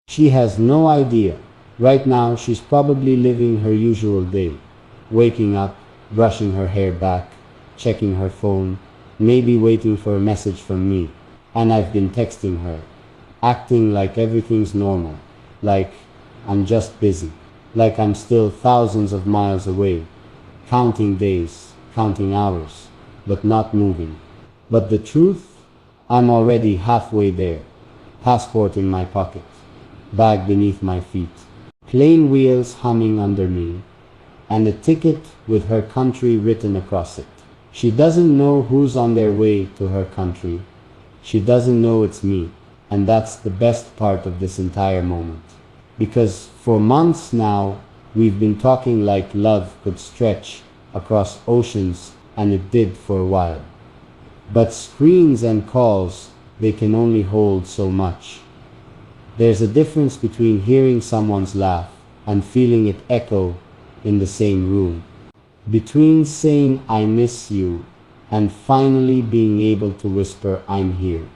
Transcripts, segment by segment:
She has no idea. Right now, she's probably living her usual day. Waking up, brushing her hair back, checking her phone, maybe waiting for a message from me. And I've been texting her, acting like everything's normal, like I'm just busy, like I'm still thousands of miles away, counting days, counting hours, but not moving. But the truth, I'm already halfway there, passport in my pocket, bag beneath my feet, plane wheels humming under me, and a ticket with her country written across it. She doesn't know who's on their way to her country. She doesn't know it's me. And that's the best part of this entire moment. Because for months now, we've been talking like love could stretch across oceans, and it did for a while. But screens and calls, they can only hold so much. There's a difference between hearing someone's laugh and feeling it echo in the same room. Between saying I miss you and finally being able to whisper I'm here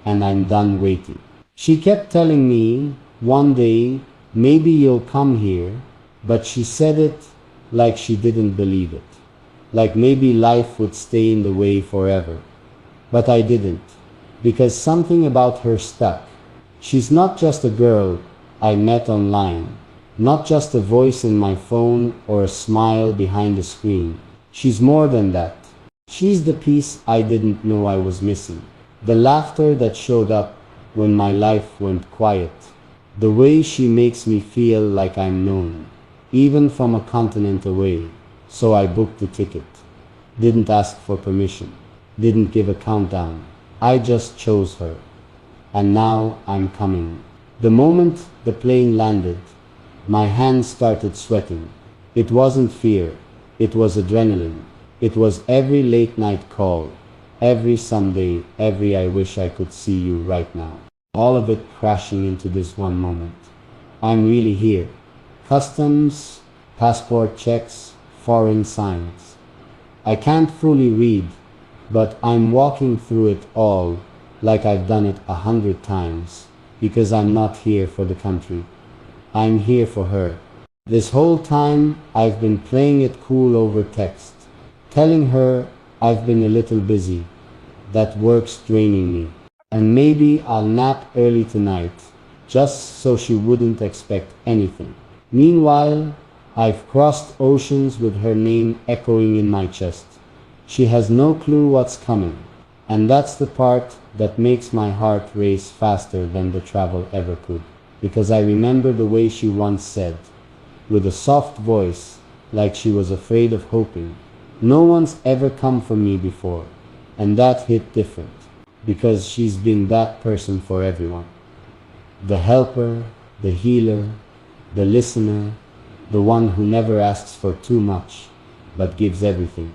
and I'm done waiting. She kept telling me one day maybe you'll come here, but she said it like she didn't believe it. Like maybe life would stay in the way forever. But I didn't, because something about her stuck. She's not just a girl I met online, not just a voice in my phone or a smile behind a screen. She's more than that. She's the piece I didn't know I was missing. The laughter that showed up when my life went quiet. The way she makes me feel like I'm known, even from a continent away. So I booked the ticket. Didn't ask for permission. Didn't give a countdown. I just chose her. And now I'm coming. The moment the plane landed, my hands started sweating. It wasn't fear. It was adrenaline. It was every late night call. Every Sunday, every I wish I could see you right now. All of it crashing into this one moment. I'm really here. Customs, passport checks, foreign signs. I can't fully read, but I'm walking through it all like I've done it 100 times, because I'm not here for the country. I'm here for her. This whole time I've been playing it cool over text, telling her I've been a little busy, that work's draining me, and maybe I'll nap early tonight, just so she wouldn't expect anything. Meanwhile, I've crossed oceans with her name echoing in my chest. She has no clue what's coming, and that's the part that makes my heart race faster than the travel ever could. Because I remember the way she once said, with a soft voice, like she was afraid of hoping, "No one's ever come for me before." And that hit different, because she's been that person for everyone. The helper, the healer, the listener, the one who never asks for too much, but gives everything.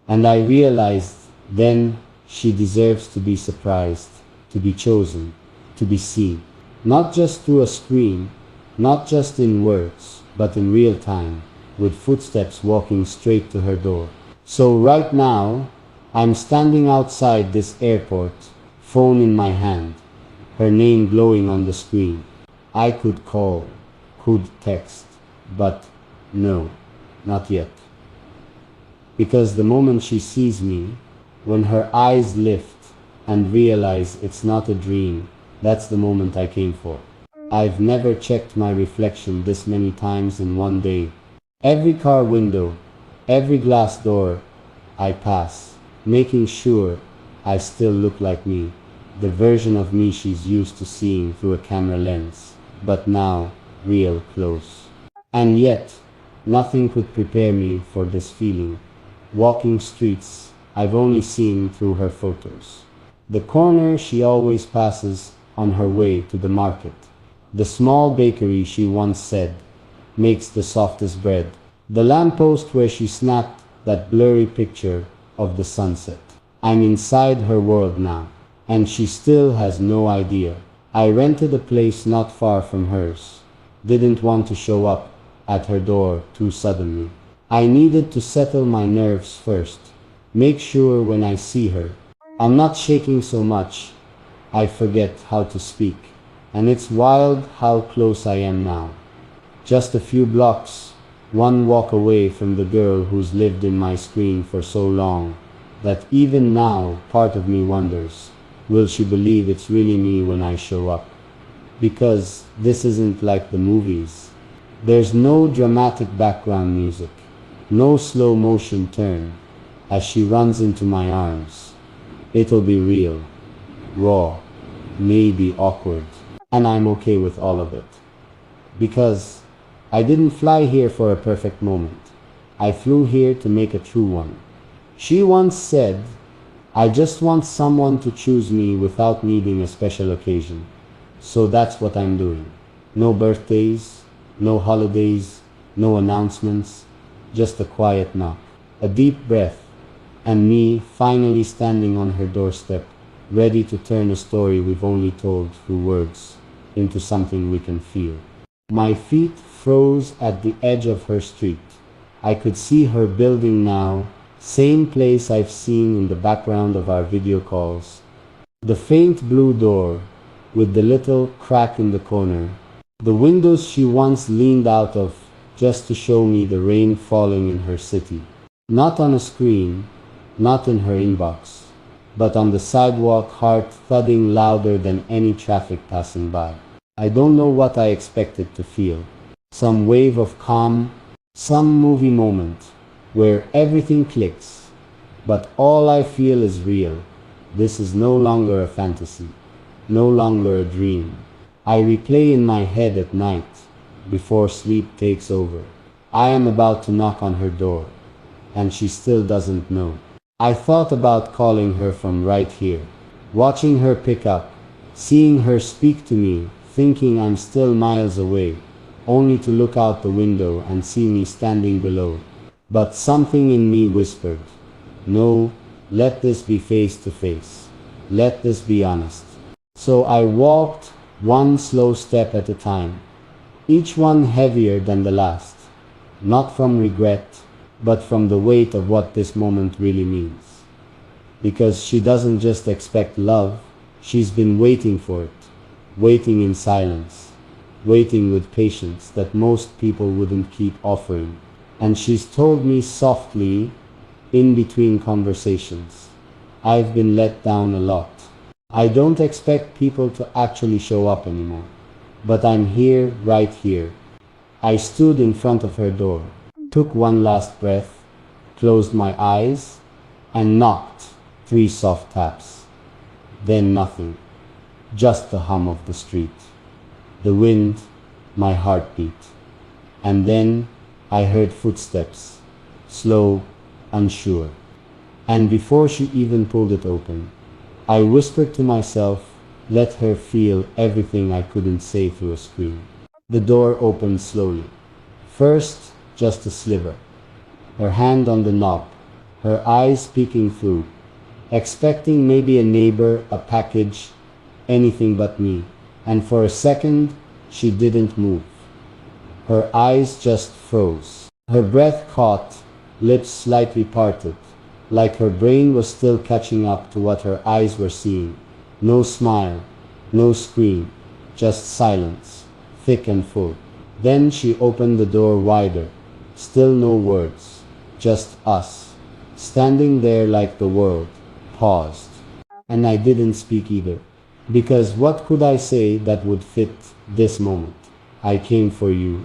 And I realized then she deserves to be surprised, to be chosen, to be seen. Not just through a screen, not just in words, but in real time, with footsteps walking straight to her door. So right now, I'm standing outside this airport, phone in my hand, her name glowing on the screen. I could call, could text, but no, not yet. Because the moment she sees me, when her eyes lift and realize it's not a dream, that's the moment I came for. I've never checked my reflection this many times in one day. Every car window, every glass door I pass, making sure I still look like me, the version of me she's used to seeing through a camera lens, but now real close. And yet, nothing could prepare me for this feeling. Walking streets I've only seen through her photos. The corner she always passes on her way to the market. The small bakery she once said makes the softest bread. The lamppost where she snapped that blurry picture of the sunset. I'm inside her world now, and she still has no idea. I rented a place not far from hers. Didn't want to show up at her door too suddenly. I needed to settle my nerves first. Make sure when I see her, I'm not shaking so much I forget how to speak. And it's wild how close I am now. Just a few blocks, one walk away from the girl who's lived in my screen for so long, that even now part of me wonders, will she believe it's really me when I show up? Because this isn't like the movies. There's no dramatic background music, no slow motion turn as she runs into my arms. It'll be real, raw, maybe awkward, and I'm okay with all of it. Because I didn't fly here for a perfect moment. I flew here to make a true one. She once said, I just want someone to choose me without needing a special occasion. So that's what I'm doing. No birthdays, no holidays, no announcements, just a quiet knock, a deep breath, and me finally standing on her doorstep, ready to turn a story we've only told through words into something we can feel. My feet froze at the edge of her street. I could see her building now, same place I've seen in the background of our video calls. The faint blue door with the little crack in the corner. The windows she once leaned out of just to show me the rain falling in her city. Not on a screen, not in her inbox, but on the sidewalk, heart thudding louder than any traffic passing by. I don't know what I expected to feel. Some wave of calm, some movie moment where everything clicks. But all I feel is real. This is no longer a fantasy, no longer a dream. I replay in my head at night before sleep takes over. I am about to knock on her door, and she still doesn't know. I thought about calling her from right here, watching her pick up, seeing her speak to me, thinking I'm still miles away, only to look out the window and see me standing below. But something in me whispered, no, let this be face to face. Let this be honest. So I walked one slow step at a time, each one heavier than the last, not from regret, but from the weight of what this moment really means. Because she doesn't just expect love, she's been waiting for it, waiting in silence, waiting with patience that most people wouldn't keep offering. And she's told me softly, in between conversations, I've been let down a lot. I don't expect people to actually show up anymore. But I'm here, right here. I stood in front of her door, took one last breath, closed my eyes, and knocked 3 soft taps. Then nothing, just the hum of the street, the wind, my heartbeat. And then I heard footsteps, slow, unsure. And before she even pulled it open, I whispered to myself, let her feel everything I couldn't say through a screen. The door opened slowly. First, just a sliver. Her hand on the knob, her eyes peeking through, expecting maybe a neighbor, a package, anything but me. And for a second, she didn't move. Her eyes just froze. Her breath caught, lips slightly parted, like her brain was still catching up to what her eyes were seeing. No smile, no scream, just silence, thick and full. Then she opened the door wider. Still no words, just us, standing there like the world paused. And I didn't speak either, because what could I say that would fit this moment? I came for you.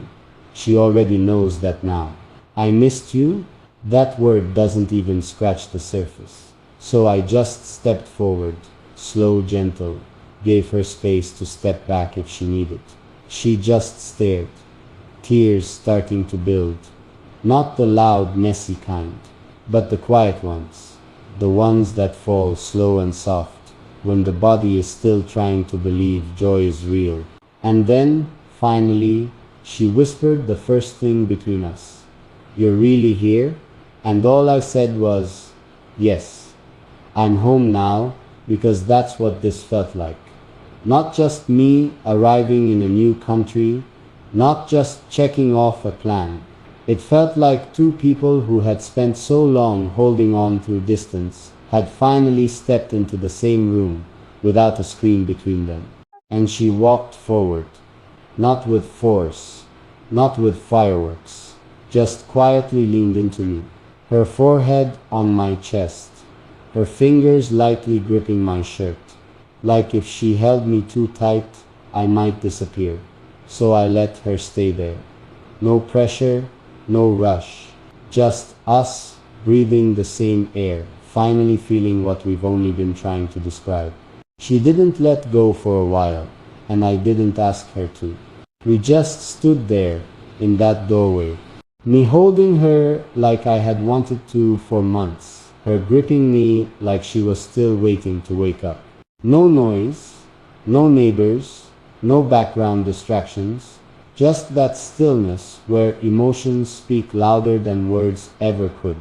She already knows that now. I missed you? That word doesn't even scratch the surface. So I just stepped forward, slow, gentle, gave her space to step back if she needed. She just stared, tears starting to build. Not the loud, messy kind, but the quiet ones, the ones that fall slow and soft, when the body is still trying to believe joy is real. And then, finally, she whispered the first thing between us. You're really here? And all I said was, yes, I'm home now, because that's what this felt like. Not just me arriving in a new country, not just checking off a plan. It felt like 2 people who had spent so long holding on through distance had finally stepped into the same room without a screen between them. And she walked forward, not with force, not with fireworks, just quietly leaned into me, her forehead on my chest, her fingers lightly gripping my shirt, like if she held me too tight, I might disappear. So I let her stay there. No pressure, no rush, just us breathing the same air, finally feeling what we've only been trying to describe. She didn't let go for a while, and I didn't ask her to. We just stood there, in that doorway, me holding her like I had wanted to for months, her gripping me like she was still waiting to wake up. No noise, no neighbors, no background distractions, just that stillness where emotions speak louder than words ever could.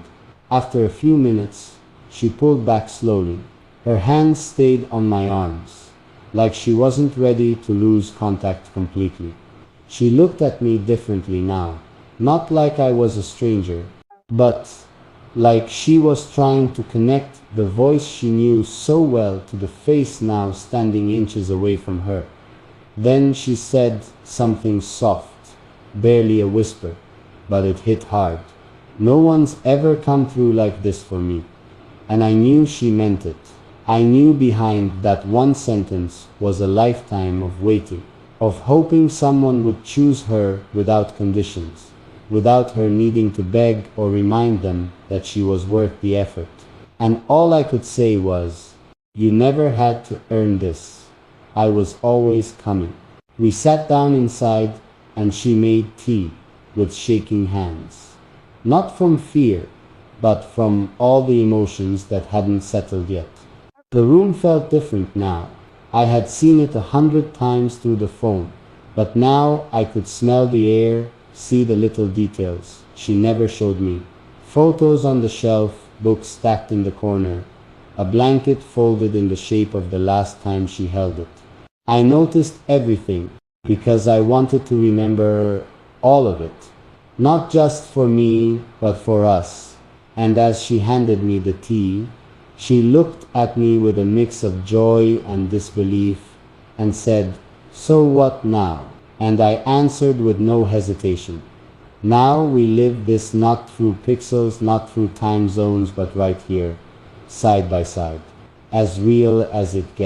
After a few minutes, she pulled back slowly. Her hands stayed on my arms, like she wasn't ready to lose contact completely. She looked at me differently now, not like I was a stranger, but like she was trying to connect the voice she knew so well to the face now standing inches away from her. Then she said something soft, barely a whisper, but it hit hard. No one's ever come through like this for me. And I knew she meant it. I knew behind that one sentence was a lifetime of waiting, of hoping someone would choose her without conditions, without her needing to beg or remind them that she was worth the effort. And all I could say was, "You never had to earn this. I was always coming." We sat down inside and she made tea with shaking hands. Not from fear, but from all the emotions that hadn't settled yet. The room felt different now. I had seen it 100 times through the phone, but now I could smell the air, see the little details she never showed me. Photos on the shelf, books stacked in the corner, a blanket folded in the shape of the last time she held it. I noticed everything because I wanted to remember all of it, not just for me, but for us. And as she handed me the tea, she looked at me with a mix of joy and disbelief and said, "So what now?" And I answered with no hesitation. "Now we live this not through pixels, not through time zones, but right here, side by side, as real as it gets."